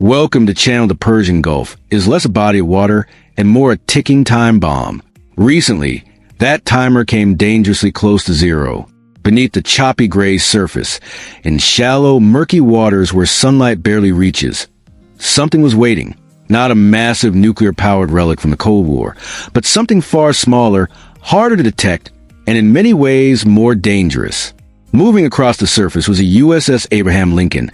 Welcome to Channel the Persian Gulf is less a body of water and more a ticking time bomb. Recently, that timer came dangerously close to zero, beneath the choppy gray surface, in shallow, murky waters where sunlight barely reaches. Something was waiting, not a massive nuclear-powered relic from the Cold War, but something far smaller, harder to detect, and in many ways more dangerous. Moving across the surface was a USS Abraham Lincoln,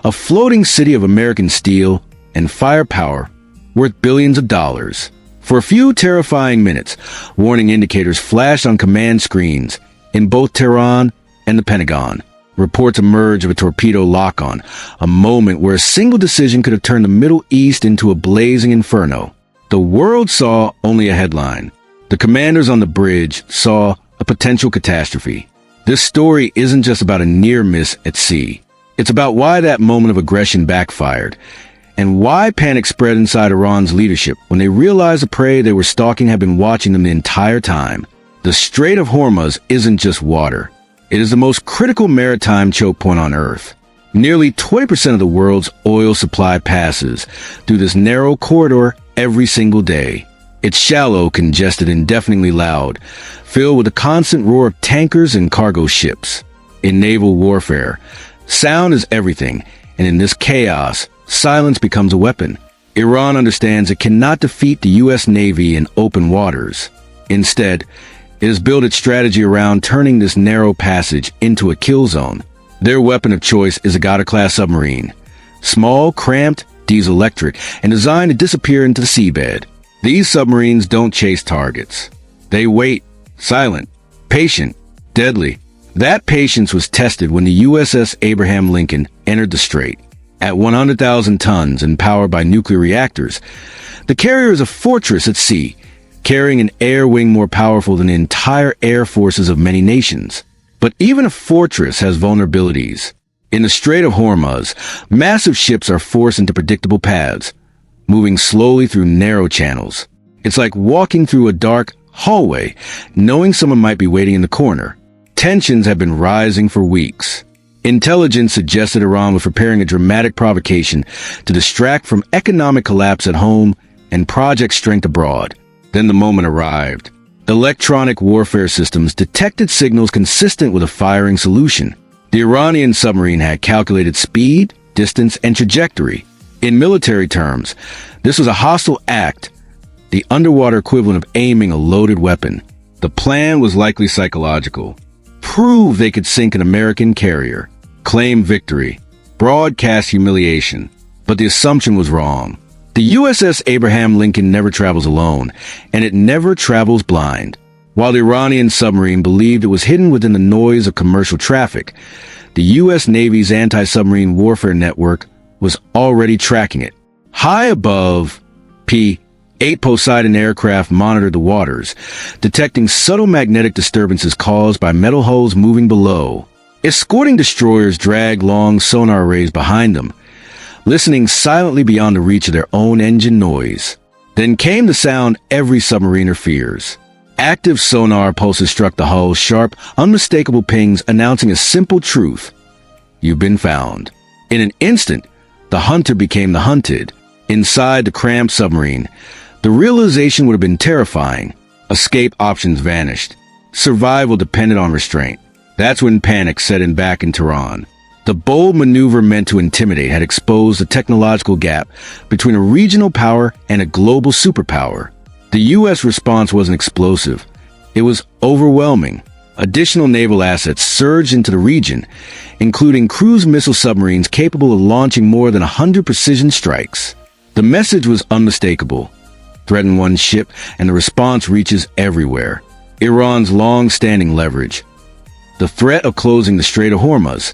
a floating city of American steel and firepower worth billions of dollars. For a few terrifying minutes, warning indicators flashed on command screens in both Tehran and the Pentagon. Reports emerged of a torpedo lock-on, a moment where a single decision could have turned the Middle East into a blazing inferno. The world saw only a headline. The commanders on the bridge saw a potential catastrophe. This story isn't just about a near miss at sea. It's about why that moment of aggression backfired, and why panic spread inside Iran's leadership when they realized the prey they were stalking had been watching them the entire time. The Strait of Hormuz isn't just water. It is the most critical maritime choke point on Earth. Nearly 20% of the world's oil supply passes through this narrow corridor every single day. It's shallow, congested, and deafeningly loud, filled with the constant roar of tankers and cargo ships. In naval warfare, sound is everything, and in this chaos, silence becomes a weapon. Iran understands it cannot defeat the U.S. Navy in open waters. Instead, it has built its strategy around turning this narrow passage into a kill zone. Their weapon of choice is a Kilo-class submarine. Small, cramped, diesel-electric, and designed to disappear into the seabed. These submarines don't chase targets. They wait, silent, patient, deadly. That patience was tested when the USS Abraham Lincoln entered the strait. At 100,000 tons and powered by nuclear reactors, the carrier is a fortress at sea, carrying an air wing more powerful than the entire air forces of many nations. But even a fortress has vulnerabilities. In the Strait of Hormuz, massive ships are forced into predictable paths, moving slowly through narrow channels. It's like walking through a dark hallway, knowing someone might be waiting in the corner. Tensions have been rising for weeks. Intelligence suggested Iran was preparing a dramatic provocation to distract from economic collapse at home and project strength abroad. Then the moment arrived. Electronic warfare systems detected signals consistent with a firing solution. The Iranian submarine had calculated speed, distance, and trajectory. In military terms, this was a hostile act, the underwater equivalent of aiming a loaded weapon. The plan was likely psychological. Prove they could sink an American carrier, claim victory, broadcast humiliation. But the assumption was wrong. The USS Abraham Lincoln never travels alone, and it never travels blind. While the Iranian submarine believed it was hidden within the noise of commercial traffic, the U.S. Navy's anti-submarine warfare network was already tracking it. High above, P-8 Poseidon aircraft monitored the waters, detecting subtle magnetic disturbances caused by metal hulls moving below. Escorting destroyers dragged long sonar arrays behind them, listening silently beyond the reach of their own engine noise. Then came the sound every submariner fears. Active sonar pulses struck the hull, sharp, unmistakable pings announcing a simple truth. You've been found. In an instant, the hunter became the hunted. Inside the cramped submarine, the realization would have been terrifying. Escape options vanished. Survival depended on restraint. That's when panic set in back in Tehran. The bold maneuver meant to intimidate had exposed the technological gap between a regional power and a global superpower. The U.S. response wasn't explosive. It was overwhelming. Additional naval assets surged into the region, including cruise missile submarines capable of launching more than 100 precision strikes. The message was unmistakable. Threaten one ship, and the response reaches everywhere. Iran's long-standing leverage, the threat of closing the Strait of Hormuz,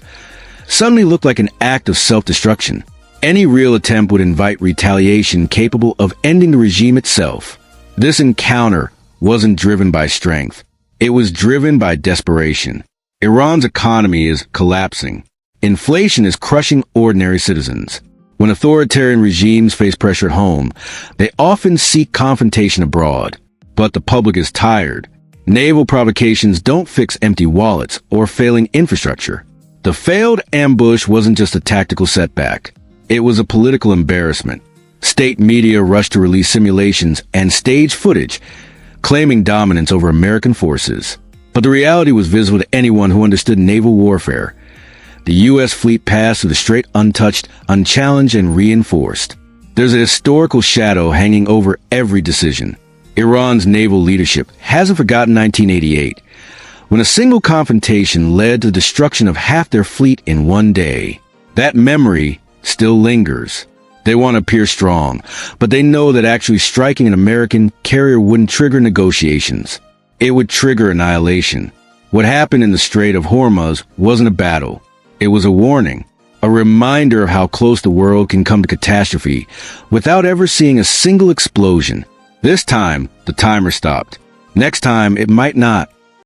suddenly looked like an act of self-destruction. Any real attempt would invite retaliation capable of ending the regime itself. This encounter wasn't driven by strength. It was driven by desperation. Iran's economy is collapsing. Inflation is crushing ordinary citizens. When authoritarian regimes face pressure at home, they often seek confrontation abroad. But the public is tired. Naval provocations don't fix empty wallets or failing infrastructure. The failed ambush wasn't just a tactical setback. It was a political embarrassment. State media rushed to release simulations and stage footage, claiming dominance over American forces. But the reality was visible to anyone who understood naval warfare. The U.S. fleet passed through the strait untouched, unchallenged, and reinforced. There's a historical shadow hanging over every decision. Iran's naval leadership hasn't forgotten 1988, when a single confrontation led to the destruction of half their fleet in one day. That memory still lingers. They want to appear strong, but they know that actually striking an American carrier wouldn't trigger negotiations. It would trigger annihilation. What happened in the Strait of Hormuz wasn't a battle. It was a warning, a reminder of how close the world can come to catastrophe without ever seeing a single explosion. This time, the timer stopped. Next time, it might not.